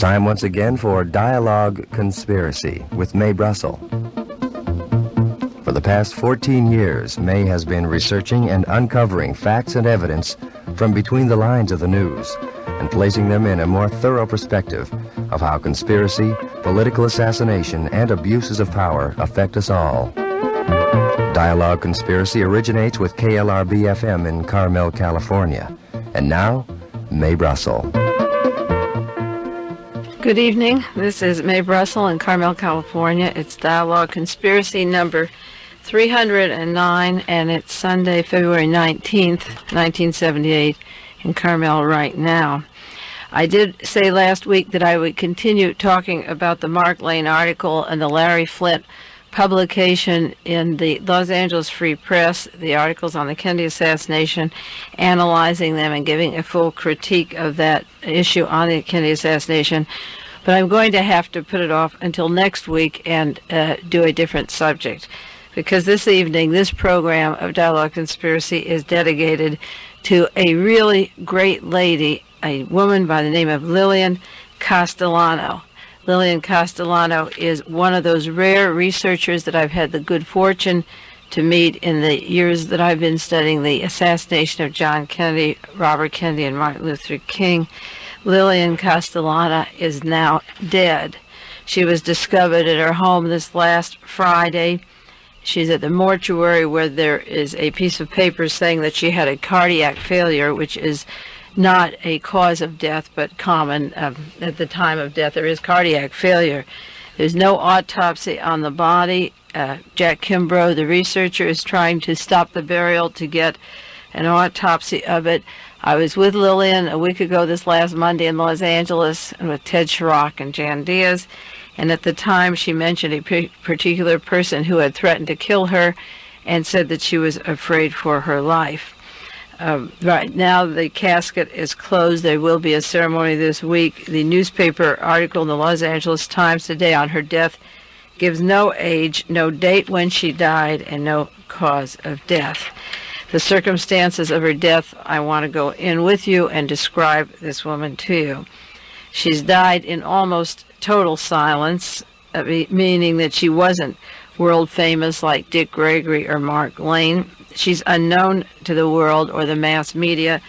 time once again for Dialogue Conspiracy with Mae Brussell. For the past 14 years, Mae has been researching and uncovering facts and evidence from between the lines of the news and placing them in a more thorough perspective of how conspiracy, political assassination, and abuses of power affect us all. Dialogue Conspiracy originates with KLRB FM in Carmel, California. And now, Mae Brussell. Good evening. This is Mae Brussell in Carmel, California. It's Dialogue Conspiracy number 309, and it's Sunday, February 19th, 1978, in Carmel right now. I did say last week that I would continue talking about the Mark Lane article and the Larry Flynt publication in the Los Angeles Free Press, the articles on the Kennedy assassination, analyzing them and giving a full critique of that issue on the Kennedy assassination. But I'm going to have to put it off until next week and do a different subject, because this evening, this program of Dialogue Conspiracy is dedicated to a really great lady, a woman by the name of Lillian Castellano. Lillian Castellano is one of those rare researchers that I've had the good fortune to meet in the years that I've been studying the assassination of John Kennedy, Robert Kennedy, and Martin Luther King. Lillian Castellano is now dead. She was discovered at her home this last Friday. She's at the mortuary where there is a piece of paper saying that she had a cardiac failure, which is not a cause of death, but common at the time of death. There is cardiac failure. There's no autopsy on the body. Jack Kimbrough, the researcher, is trying to stop the burial to get an autopsy of it. I was with Lillian a week ago this last Monday in Los Angeles and with Ted Chirac and Jan Diaz, and at the time she mentioned a particular person who had threatened to kill her and said that she was afraid for her life. Right now, the casket is closed. There will be a ceremony this week. The newspaper article in the Los Angeles Times today on her death gives no age, no date when she died, and no cause of death. The circumstances of her death, I want to go in with you and describe this woman to you. She's died in almost total silence, meaning that she wasn't world famous like Dick Gregory or Mark Lane. She's unknown to the world or the mass media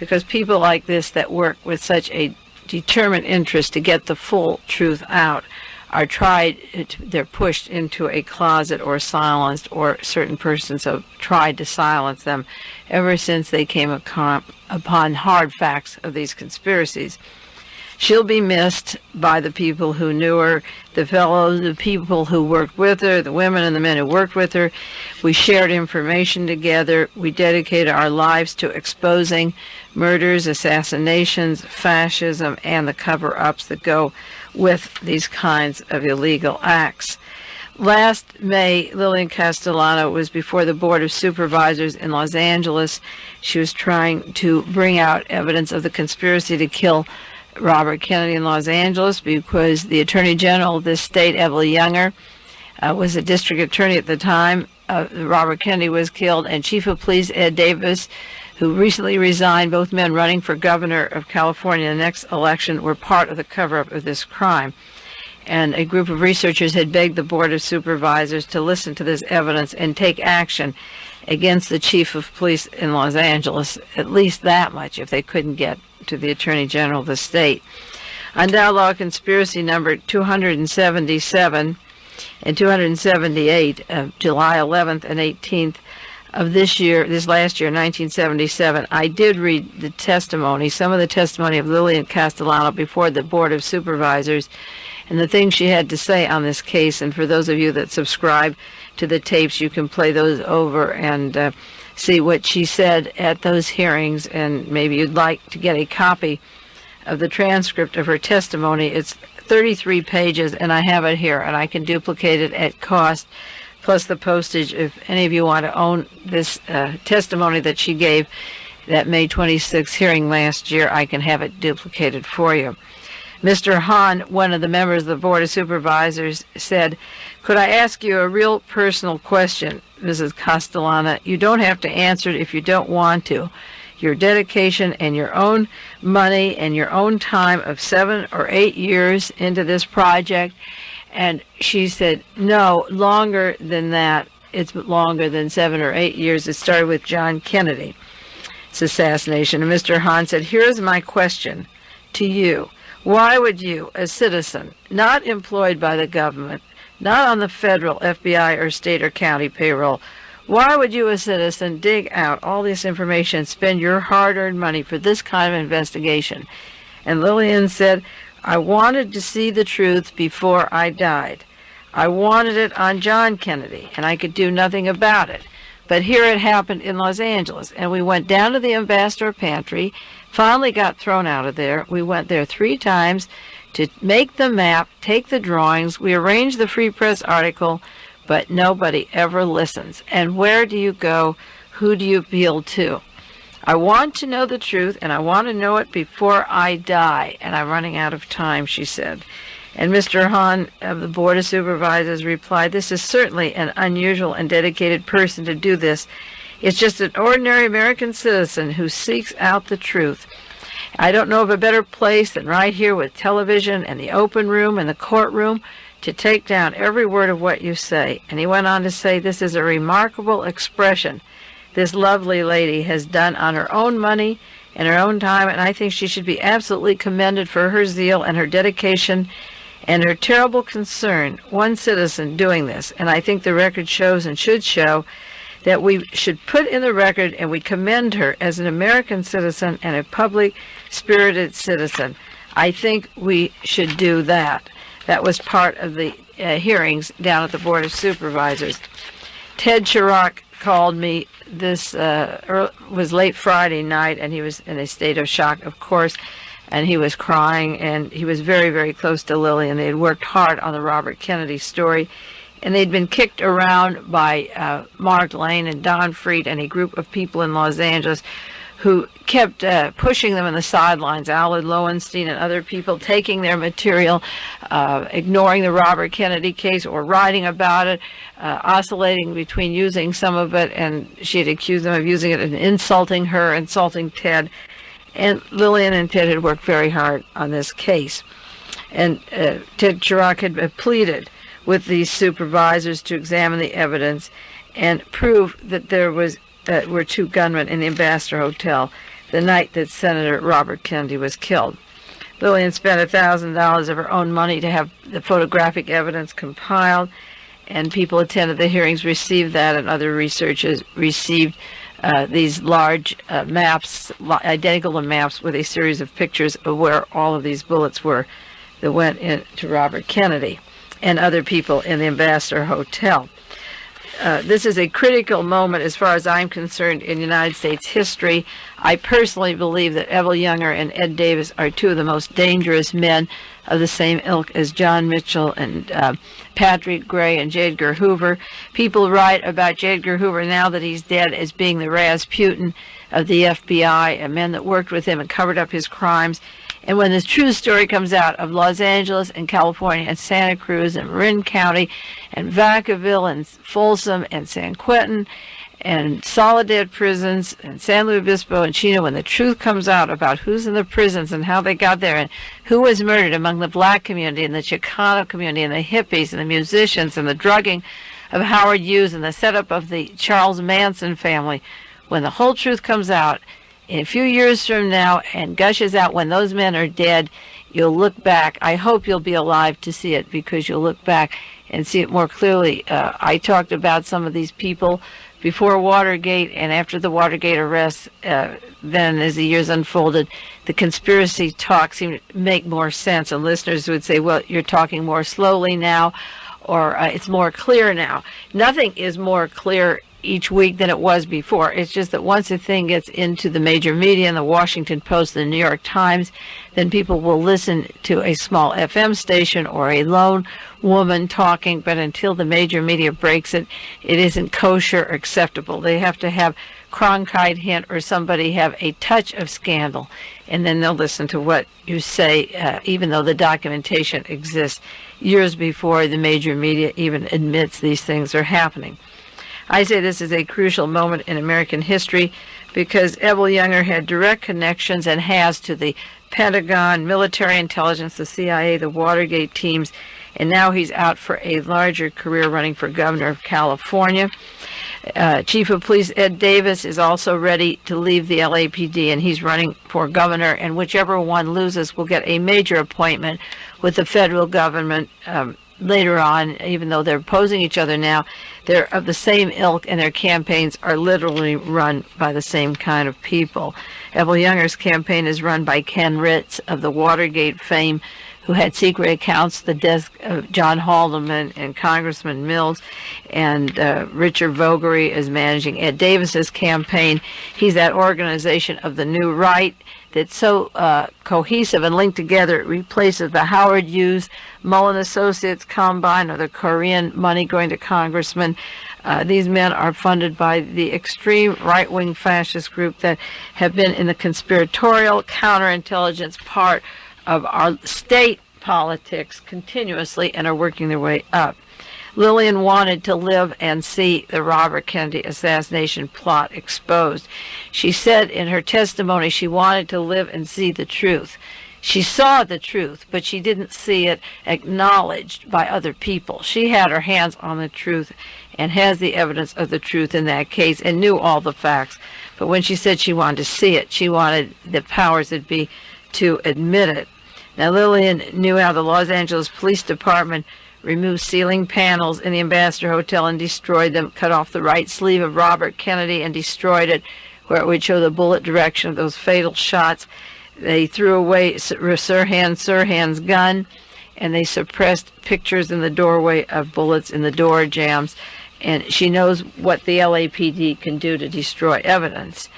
because people like this that work with such a determined interest to get the full truth out they're pushed into a closet or silenced, or certain persons have tried to silence them ever since they came upon hard facts of these conspiracies. She'll be missed by the people who knew her, the people who worked with her, the women and the men who worked with her. We shared information together. We dedicated our lives to exposing murders, assassinations, fascism, and the cover-ups that go with these kinds of illegal acts. Last May, Lillian Castellano was before the Board of Supervisors in Los Angeles. She was trying to bring out evidence of the conspiracy to kill Robert Kennedy in Los Angeles because the Attorney General of this state, Evelyn Younger, was a district attorney at the time Robert Kennedy was killed, and Chief of Police Ed Davis, who recently resigned, both men running for governor of California in the next election, were part of the cover-up of this crime. And a group of researchers had begged the Board of Supervisors to listen to this evidence and take action against the Chief of Police in Los Angeles, at least that much, if they couldn't get to the Attorney General of the state. On Dialogue Conspiracy number 277 and 278, July 11th and 18th of this last year, 1977, I did read the testimony, some of the testimony of Lillian Castellano before the Board of Supervisors, and the things she had to say on this case. And for those of you that subscribe to the tapes, you can play those over and see what she said at those hearings, and maybe you'd like to get a copy of the transcript of her testimony. It's 33 pages, and I have it here, and I can duplicate it at cost, plus the postage. If any of you want to own this testimony that she gave that May 26th hearing last year, I can have it duplicated for you. Mr. Hahn, one of the members of the Board of Supervisors, said, "Could I ask you a real personal question, Mrs. Castellano? You don't have to answer it if you don't want to. your dedication and your own money and your own time of 7 or 8 years into this project. And she said, no, longer than that. It's longer than 7 or 8 years. It started with John Kennedy's assassination. And Mr. Hahn said, here's my question to you. Why would you, a citizen, not employed by the government, not on the federal, FBI, or state or county payroll, why would you, a citizen, dig out all this information and spend your hard-earned money for this kind of investigation? And Lillian said, I wanted to see the truth before I died. I wanted it on John Kennedy, and I could do nothing about it. But here it happened in Los Angeles, and we went down to the Ambassador Pantry, finally got thrown out of there. We went there 3 times to make the map, take the drawings. We arranged the Free Press article, but nobody ever listens. And where do you go? Who do you appeal to? I want to know the truth, and I want to know it before I die, and I'm running out of time, she said. And Mr. Hahn of the Board of Supervisors replied, this is certainly an unusual and dedicated person to do this. It's just an ordinary American citizen who seeks out the truth. I don't know of a better place than right here with television and the open room and the courtroom to take down every word of what you say. And he went on to say, this is a remarkable expression this lovely lady has done on her own money and her own time, and I think she should be absolutely commended for her zeal and her dedication and her terrible concern, one citizen doing this. And I think the record shows and should show that we should put in the record, and we commend her as an American citizen and a public-spirited citizen. I think we should do that. That was part of the hearings down at the Board of Supervisors. Ted Chirac called me. This was late Friday night, and he was in a state of shock, of course, and he was crying, and he was very, very close to Lily, and they had worked hard on the Robert Kennedy story, and they'd been kicked around by Mark Lane and Don Freed and a group of people in Los Angeles who kept pushing them in the sidelines, Allard Lowenstein and other people, taking their material, ignoring the Robert Kennedy case or writing about it, oscillating between using some of it, and she had accused them of using it and insulting her, insulting Ted. And Lillian and Ted had worked very hard on this case. And Ted Chirac had pleaded with these supervisors to examine the evidence and prove that there were 2 gunmen in the Ambassador Hotel the night that Senator Robert Kennedy was killed. Lillian spent $1,000 of her own money to have the photographic evidence compiled, and people attended the hearings, received that, and other researchers received these large maps, identical to maps, with a series of pictures of where all of these bullets were that went into Robert Kennedy and other people in the Ambassador Hotel. This is a critical moment as far as I'm concerned in United States history. I personally believe that Evel Younger and Ed Davis are 2 of the most dangerous men of the same ilk as John Mitchell and Patrick Gray and J. Edgar Hoover. People write about J. Edgar Hoover now that he's dead as being the Rasputin of the FBI, a man that worked with him and covered up his crimes. And when the true story comes out of Los Angeles and California and Santa Cruz and Marin County and Vacaville and Folsom and San Quentin and Soledad prisons and San Luis Obispo and Chino, when the truth comes out about who's in the prisons and how they got there and who was murdered among the black community and the Chicano community and the hippies and the musicians and the drugging of Howard Hughes and the setup of the Charles Manson family, when the whole truth comes out in a few years from now and gushes out when those men are dead, you'll look back. I hope you'll be alive to see it, because you'll look back and see it more clearly. I talked about some of these people before Watergate and after the Watergate arrests. Then as the years unfolded, the conspiracy talk seemed to make more sense, and listeners would say, well, you're talking more slowly now, or it's more clear now. Nothing is more clear each week than it was before. It's just that once a thing gets into the major media and the Washington Post, the New York Times, then people will listen to a small FM station or a lone woman talking, but until the major media breaks it, it isn't kosher or acceptable. They have to have Cronkite hint or somebody have a touch of scandal, and then they'll listen to what you say, even though the documentation exists years before the major media even admits these things are happening. I say this is a crucial moment in American history because Ebel Younger had direct connections and has to the Pentagon, military intelligence, the CIA, the Watergate teams, and now he's out for a larger career running for governor of California. Chief of Police Ed Davis is also ready to leave the LAPD, and he's running for governor, and whichever one loses will get a major appointment with the federal government later on. Even though they're opposing each other now, they're of the same ilk, and their campaigns are literally run by the same kind of people. Ebel Younger's campaign is run by Ken Ritz of the Watergate fame, who had secret accounts, the desk of John Haldeman and Congressman Mills, and Richard Vogary is managing Ed Davis's campaign. He's that organization of the New Right that's so cohesive and linked together. It replaces the Howard Hughes, Mullen Associates combine, or the Korean money going to congressmen. These men are funded by the extreme right-wing fascist group that have been in the conspiratorial counterintelligence part of our state politics continuously and are working their way up. Lillian wanted to live and see the Robert Kennedy assassination plot exposed. She said in her testimony she wanted to live and see the truth. She saw the truth, but she didn't see it acknowledged by other people. She had her hands on the truth and has the evidence of the truth in that case and knew all the facts. But when she said she wanted to see it, she wanted the powers that be to admit it. Now, Lillian knew how the Los Angeles Police Department removed ceiling panels in the Ambassador Hotel and destroyed them, cut off the right sleeve of Robert Kennedy and destroyed it, where it would show the bullet direction of those fatal shots. They threw away Sirhan's gun, and they suppressed pictures in the doorway of bullets in the door jambs. And she knows what the LAPD can do to destroy evidence.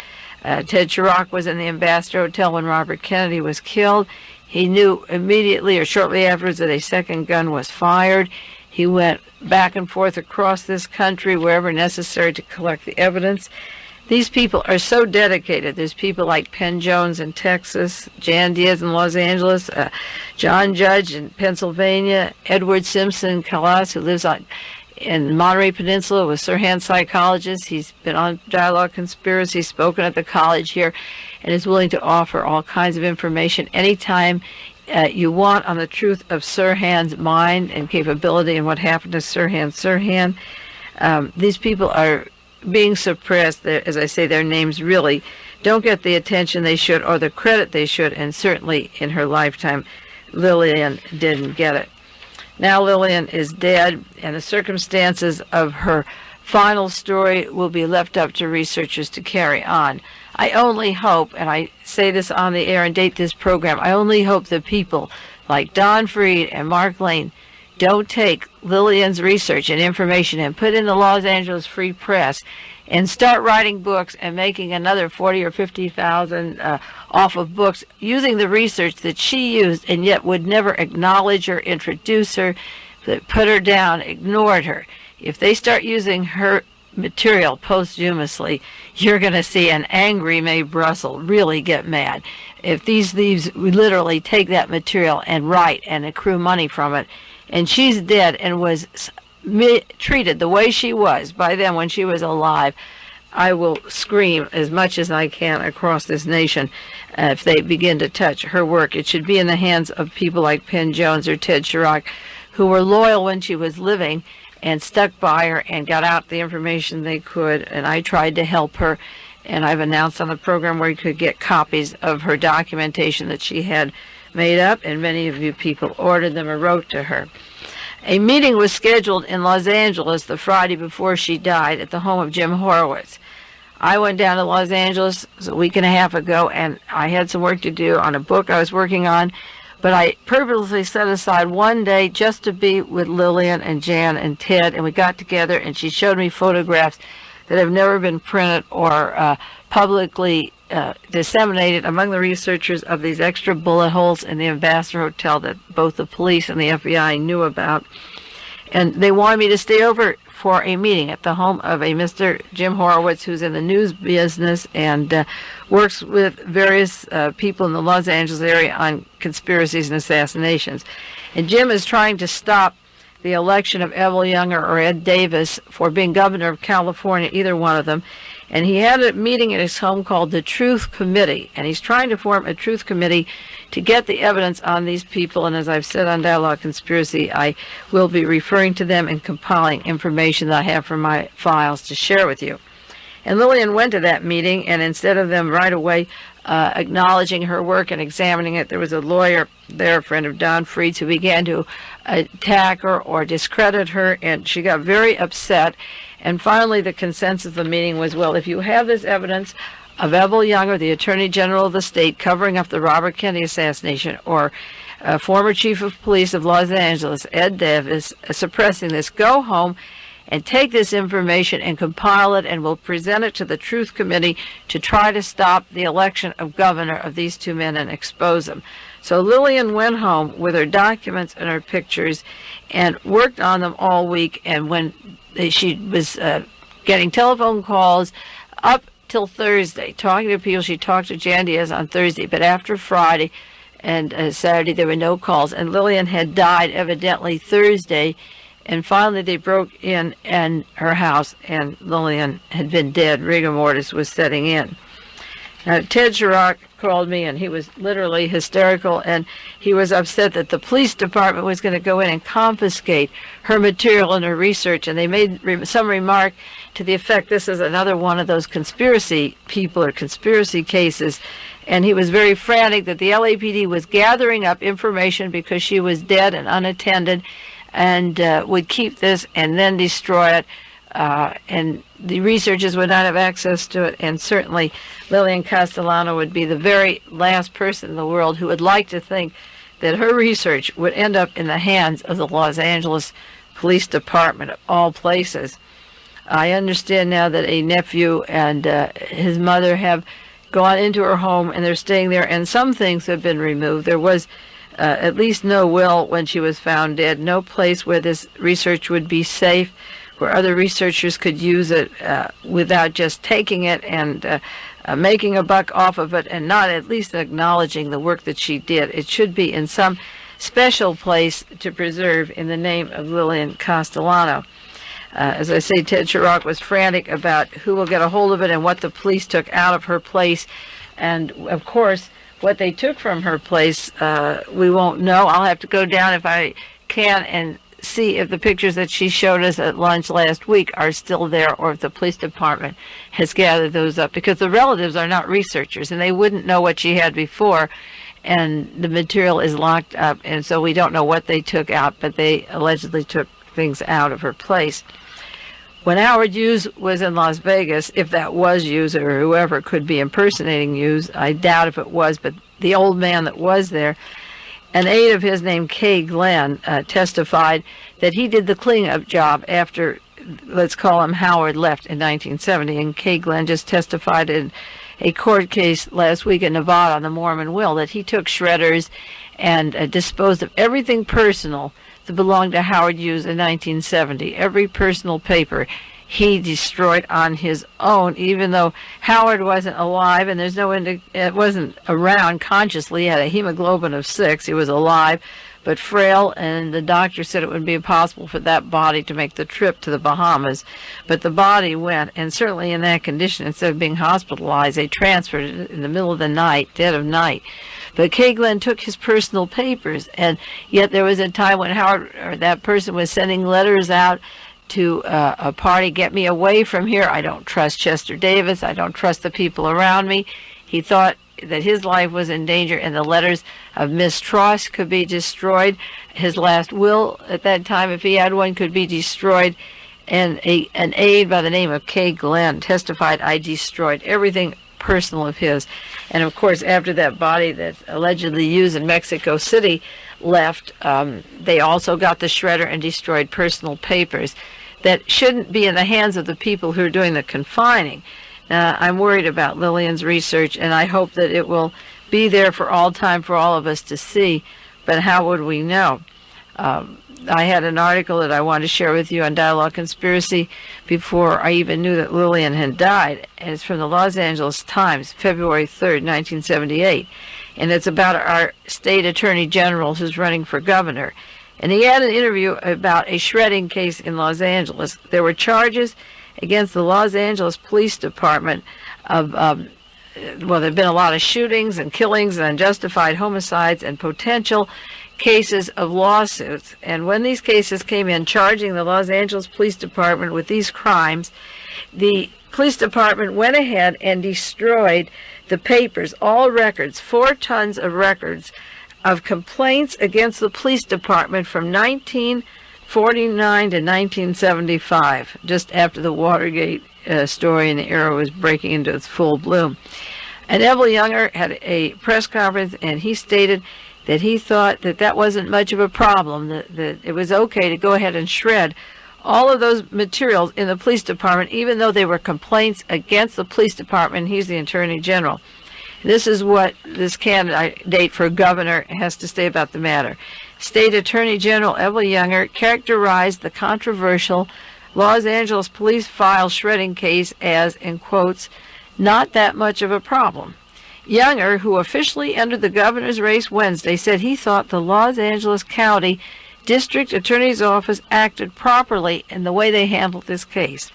Ted Chirac was in the Ambassador Hotel when Robert Kennedy was killed. He knew immediately or shortly afterwards that a second gun was fired. He went back and forth across this country wherever necessary to collect the evidence. These people are so dedicated. There's people like Penn Jones in Texas, Jan Diaz in Los Angeles, John Judge in Pennsylvania, Edward Simpson in Calais, who lives in Monterey Peninsula with Sirhan psychologists. He's been on Dialogue Conspiracy, spoken at the college here, and is willing to offer all kinds of information anytime you want on the truth of Sirhan's mind and capability and what happened to Sirhan. These people are being suppressed. As I say, their names really don't get the attention they should or the credit they should, and certainly in her lifetime, Lillian didn't get it. Now Lillian is dead, and the circumstances of her final story will be left up to researchers to carry on. I only hope, and I say this on the air and date this program, I only hope that people like Don Freed and Mark Lane don't take Lillian's research and information and put in the Los Angeles Free Press and start writing books and making another 40 or 50,000 off of books using the research that she used and yet would never acknowledge her, introduce her, put her down, ignored her. If they start using her material posthumously, you're going to see an angry Mae Brussell really get mad. If these thieves literally take that material and write and accrue money from it, and she's dead and was treated the way she was by them when she was alive, I will scream as much as I can across this nation if they begin to touch her work. It should be in the hands of people like Penn Jones or Ted Chirac, who were loyal when she was living and stuck by her and got out the information they could. And I tried to help her, and I've announced on the program where you could get copies of her documentation that she had made up, and many of you people ordered them or wrote to her. A meeting was scheduled in Los Angeles the Friday before she died at the home of Jim Horowitz. I went down to Los Angeles a week and a half ago, and I had some work to do on a book I was working on, but I purposely set aside one day just to be with Lillian and Jan and Ted, and we got together, and she showed me photographs that have never been printed or publicly disseminated among the researchers of these extra bullet holes in the Ambassador Hotel that both the police and the FBI knew about. And they wanted me to stay over for a meeting at the home of a Mr. Jim Horowitz, who's in the news business and works with various people in the Los Angeles area on conspiracies and assassinations. And Jim is trying to stop the election of Ebel Younger or Ed Davis for being governor of California, either one of them. And he had a meeting at his home called the Truth Committee, and he's trying to form a Truth Committee to get the evidence on these people. And as I've said on Dialogue Conspiracy, I will be referring to them and compiling information that I have from my files to share with you. And Lillian went to that meeting, and instead of them right away acknowledging her work and examining it, there was a lawyer there, a friend of Don Fried's, who began to attack her or discredit her, and she got very upset. And finally, the consensus of the meeting was, well, if you have this evidence of Evel Younger, the Attorney General of the state, covering up the Robert Kennedy assassination, or former Chief of Police of Los Angeles, Ed Davis, suppressing this, go home and take this information and compile it, and we'll present it to the Truth Committee to try to stop the election of governor of these two men and expose them. So Lillian went home with her documents and her pictures and worked on them all week. And when she was getting telephone calls up till Thursday, talking to people, she talked to Jan Diaz on Thursday, but after Friday and Saturday there were no calls. And Lillian had died evidently Thursday. And finally, they broke in her house, and Lillian had been dead. Rigor mortis was setting in. Now, Ted Chirac called me, and he was literally hysterical, and he was upset that the police department was going to go in and confiscate her material and her research. And they made some remark to the effect, this is another one of those conspiracy people or conspiracy cases. And he was very frantic that the LAPD was gathering up information because she was dead and unattended, and would keep this and then destroy it, and the researchers would not have access to it. And certainly Lillian Castellano would be the very last person in the world who would like to think that her research would end up in the hands of the Los Angeles Police Department, of all places. I understand now that a nephew and his mother have gone into her home, and they're staying there, and some things have been removed. There was at least no will when she was found dead, no place where this research would be safe, where other researchers could use it without just taking it and making a buck off of it, and not at least acknowledging the work that she did. It should be in some special place to preserve in the name of Lillian Castellano. As I say, Ted Chirac was frantic about who will get a hold of it and what the police took out of her place. And, of course, what they took from her place, we won't know. I'll have to go down if I can and see if the pictures that she showed us at lunch last week are still there, or if the police department has gathered those up, because the relatives are not researchers and they wouldn't know what she had before, and the material is locked up, and so we don't know what they took out, but they allegedly took things out of her place. When Howard Hughes was in Las Vegas, if that was Hughes or whoever could be impersonating Hughes, I doubt if it was, but the old man that was there, an aide of his named Kay Glenn, testified that he did the cleanup job after, let's call him Howard, left in 1970. And Kay Glenn just testified in a court case last week in Nevada on the Mormon will that he took shredders and disposed of everything personal that belonged to Howard Hughes in 1970. Every personal paper he destroyed on his own, even though Howard wasn't alive, and there's no it wasn't around consciously. He had a hemoglobin of 6. He was alive, but frail, and the doctor said it would be impossible for that body to make the trip to the Bahamas. But the body went, and certainly in that condition, instead of being hospitalized, they transferred it in the middle of the night, dead of night. But Kay Glenn took his personal papers, and yet there was a time when Howard, or that person, was sending letters out to a party, get me away from here. I don't trust Chester Davis. I don't trust the people around me. He thought that his life was in danger, and the letters of mistrust could be destroyed. His last will at that time, if he had one, could be destroyed. And an aide by the name of Kay Glenn testified, I destroyed everything personal of his. And of course, after that body that's allegedly used in Mexico City left, they also got the shredder and destroyed personal papers that shouldn't be in the hands of the people who are doing the confining. I'm worried about Lillian's research, and I hope that it will be there for all time for all of us to see, but how would we know? I had an article that I wanted to share with you on Dialogue Conspiracy before I even knew that Lillian had died, and it's from the Los Angeles Times, February 3rd, 1978, and it's about our state attorney general who's running for governor. And he had an interview about a shredding case in Los Angeles. There were charges against the Los Angeles Police Department of, there have been a lot of shootings and killings and unjustified homicides and potential cases of lawsuits. And when these cases came in charging the Los Angeles Police Department with these crimes, the police department went ahead and destroyed the papers, all records, 4 tons of records of complaints against the police department from 1949 to 1975, just after the Watergate story and the era was breaking into its full bloom. And Evel Younger had a press conference, and he stated that he thought that that wasn't much of a problem, that it was okay to go ahead and shred all of those materials in the police department, even though they were complaints against the police department. He's the Attorney General. This is what this candidate for governor has to say about the matter. State Attorney General Evel Younger characterized the controversial Los Angeles police file shredding case as, in quotes, not that much of a problem. Younger, who officially entered the governor's race Wednesday, said he thought the Los Angeles County District Attorney's Office acted properly in the way they handled this case.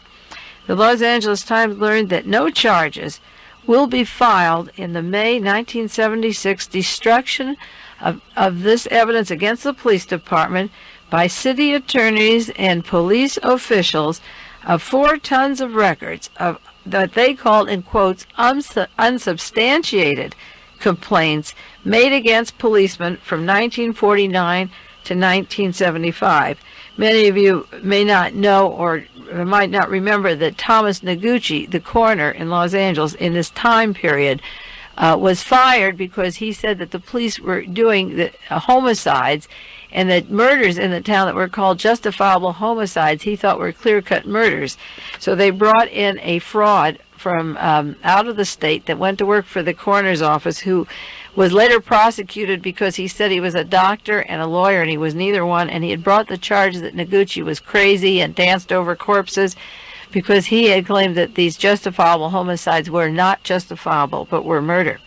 The Los Angeles Times learned that no charges will be filed in the May 1976 destruction of this evidence against the police department by city attorneys and police officials of 4 tons of records of that they called, in quotes, unsubstantiated complaints made against policemen from 1949 to 1975. Many of you may not know or might not remember that Thomas Noguchi, the coroner in Los Angeles in this time period, was fired because he said that the police were doing the homicides, and that murders in the town that were called justifiable homicides he thought were clear-cut murders. So they brought in a fraud from out of the state that went to work for the coroner's office, who was later prosecuted because he said he was a doctor and a lawyer, and he was neither one, and he had brought the charge that Noguchi was crazy and danced over corpses because he had claimed that these justifiable homicides were not justifiable but were murder.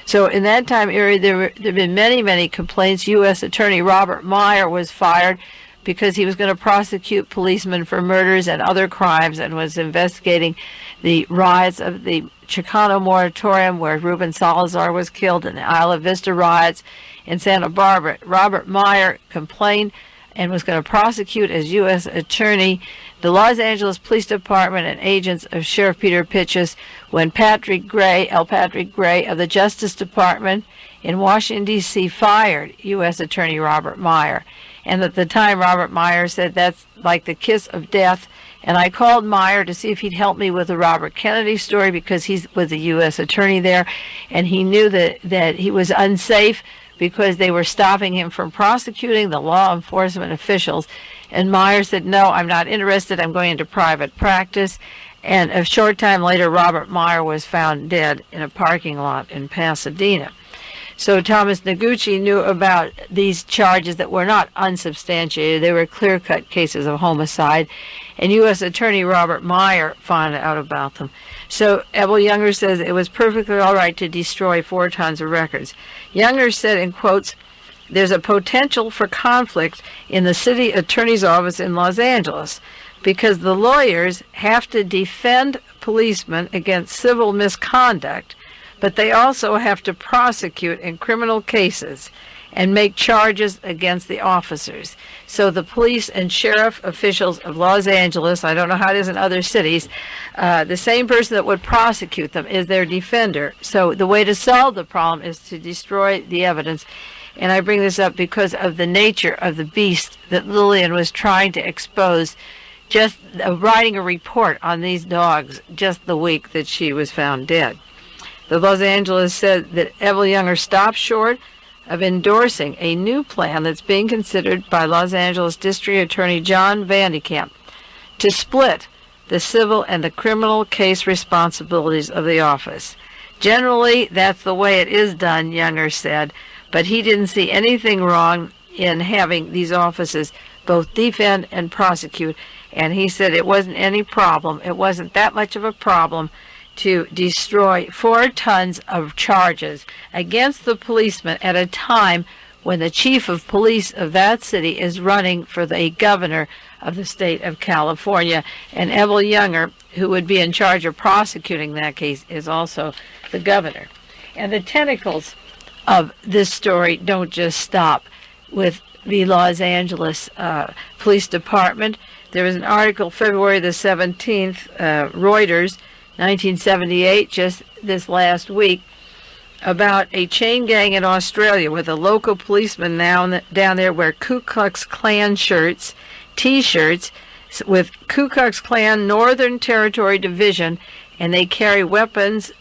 So in that time area, there have been many, many complaints. U.S. Attorney Robert Meyer was fired because he was going to prosecute policemen for murders and other crimes, and was investigating the riots of the Chicano Moratorium, where Ruben Salazar was killed, and the Isla Vista riots in Santa Barbara. Robert Meyer complained and was going to prosecute as U.S. Attorney the Los Angeles Police Department and agents of Sheriff Peter Pitchess when L. Patrick Gray of the Justice Department in Washington, D.C. fired U.S. Attorney Robert Meyer. And at the time, Robert Meyer said, that's like the kiss of death. And I called Meyer to see if he'd help me with the Robert Kennedy story because he was the U.S. Attorney there, and he knew that he was unsafe because they were stopping him from prosecuting the law enforcement officials. And Meyer said, no, I'm not interested. I'm going into private practice. And a short time later, Robert Meyer was found dead in a parking lot in Pasadena. So Thomas Noguchi knew about these charges that were not unsubstantiated. They were clear-cut cases of homicide. And U.S. Attorney Robert Meyer found out about them. So Evel Younger says it was perfectly all right to destroy 4 tons of records. Younger said, in quotes, there's a potential for conflict in the city attorney's office in Los Angeles because the lawyers have to defend policemen against civil misconduct, but they also have to prosecute in criminal cases and make charges against the officers. So the police and sheriff officials of Los Angeles, I don't know how it is in other cities, the same person that would prosecute them is their defender. So the way to solve the problem is to destroy the evidence. And I bring this up because of the nature of the beast that Lillian was trying to expose, just writing a report on these dogs just the week that she was found dead. The Los Angeles said that Evel Younger stopped short of endorsing a new plan that's being considered by Los Angeles District Attorney John Vandekamp to split the civil and the criminal case responsibilities of the office. Generally, that's the way it is done, Younger said, but he didn't see anything wrong in having these offices both defend and prosecute, and he said it wasn't any problem. It wasn't that much of a problem to destroy 4 tons of charges against the policemen at a time when the chief of police of that city is running for the governor of the state of California. And Evel Younger, who would be in charge of prosecuting that case, is also the governor. And the tentacles of this story don't just stop with the Los Angeles Police Department. There was an article February the 17th, Reuters, 1978, just this last week, about a chain gang in Australia with a local policeman now down there wear Ku Klux Klan shirts, T-shirts with Ku Klux Klan Northern Territory Division, and they carry weapons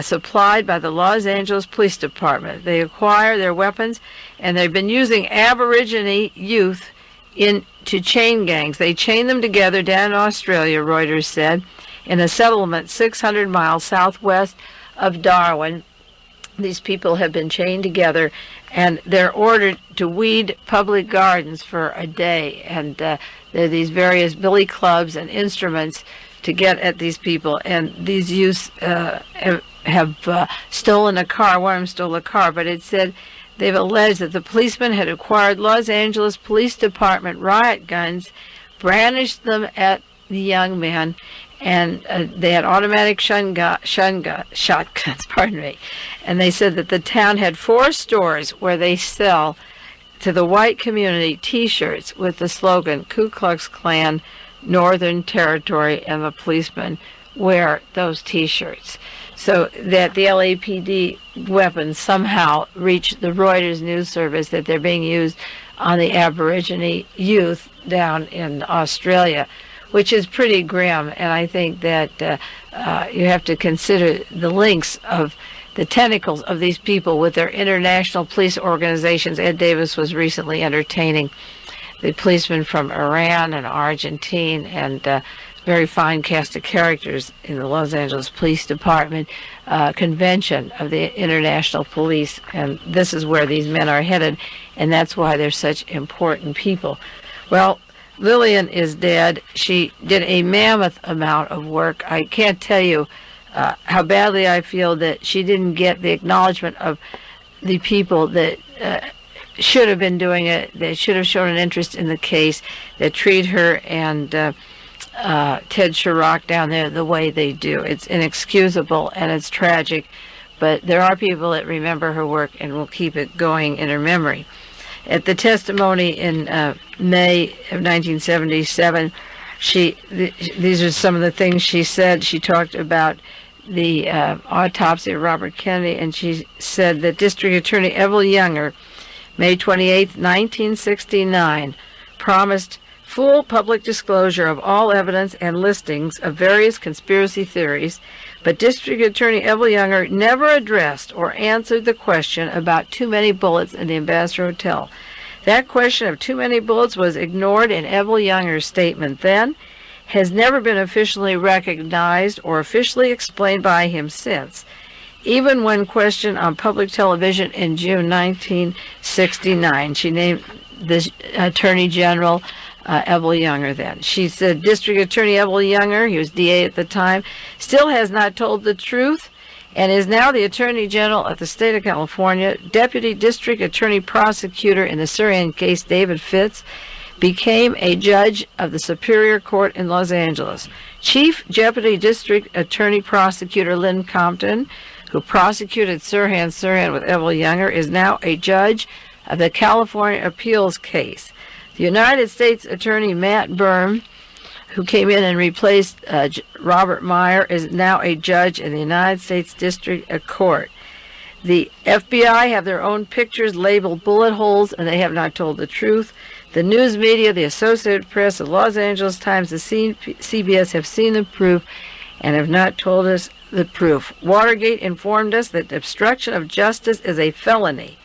supplied by the Los Angeles Police Department. They acquire their weapons, and they've been using Aborigine youth into chain gangs. They chain them together down in Australia, Reuters said, in a settlement 600 miles southwest of Darwin. These people have been chained together, and they're ordered to weed public gardens for a day. And there are these various billy clubs and instruments to get at these people. And these youths have stolen a car. One of them stole a car, but it said they've alleged that the policemen had acquired Los Angeles Police Department riot guns, brandished them at the young men, and they had automatic shotguns, pardon me. And they said that the town had 4 stores where they sell to the white community T-shirts with the slogan Ku Klux Klan Northern Territory, and the policemen wear those T-shirts. So that the LAPD weapons somehow reach the Reuters news service, that they're being used on the Aborigine youth down in Australia, which is pretty grim. And I think that you have to consider the links of the tentacles of these people with their international police organizations. Ed Davis was recently entertaining the policemen from Iran and Argentina, and very fine cast of characters in the Los Angeles Police Department convention of the international police. And this is where these men are headed, and that's why they're such important people. Well, Lillian is dead. She did a mammoth amount of work. I can't tell you how badly I feel that she didn't get the acknowledgement of the people that should have been doing it. They should have shown an interest in the case, that treat her and Ted Chirac down there the way they do. It's inexcusable and it's tragic, but there are people that remember her work and will keep it going in her memory. At the testimony in May of 1977, these are some of the things she said. She talked about the autopsy of Robert Kennedy, and she said that District Attorney Evel Younger, May 28, 1969, promised full public disclosure of all evidence and listings of various conspiracy theories, but District Attorney Evel Younger never addressed or answered the question about too many bullets in the Ambassador Hotel. That question of too many bullets was ignored in Evel Younger's statement then, has never been officially recognized or officially explained by him since, even when questioned on public television in June 1969. She named the Attorney General Evel Younger then. She said District Attorney Evel Younger, he was DA at the time, still has not told the truth and is now the Attorney General of the state of California. Deputy District Attorney Prosecutor in the Syrian case, David Fitz, became a judge of the Superior Court in Los Angeles. Chief Deputy District Attorney Prosecutor Lynn Compton, who prosecuted Sirhan with Evel Younger, is now a judge of the California appeals case. The United States Attorney Matt Byrne, who came in and replaced Robert Meyer, is now a judge in the United States District Court. The FBI have their own pictures labeled bullet holes, and they have not told the truth. The news media, the Associated Press, the Los Angeles Times, the CBS have seen the proof and have not told us the proof. Watergate informed us that obstruction of justice is a felony.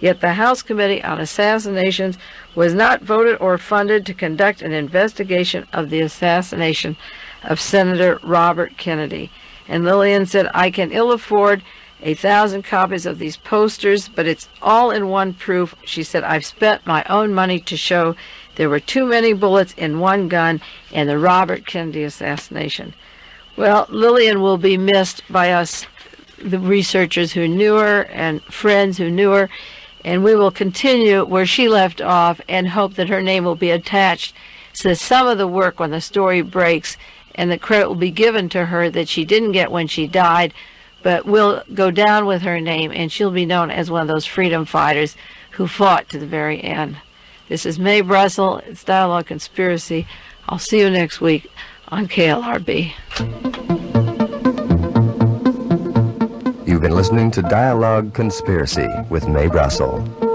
Yet the House Committee on Assassinations was not voted or funded to conduct an investigation of the assassination of Senator Robert Kennedy. And Lillian said, I can ill afford 1,000 copies of these posters, but it's all in one proof. She said, I've spent my own money to show there were too many bullets in one gun in the Robert Kennedy assassination. Well, Lillian will be missed by us, the researchers who knew her and friends who knew her. And we will continue where she left off and hope that her name will be attached to some of the work when the story breaks, and the credit will be given to her that she didn't get when she died, but will go down with her name, and she'll be known as one of those freedom fighters who fought to the very end. This is Mae Brussell. It's Dialogue Conspiracy. I'll see you next week on KLRB. You've been listening to Dialogue Conspiracy with Mae Brussell.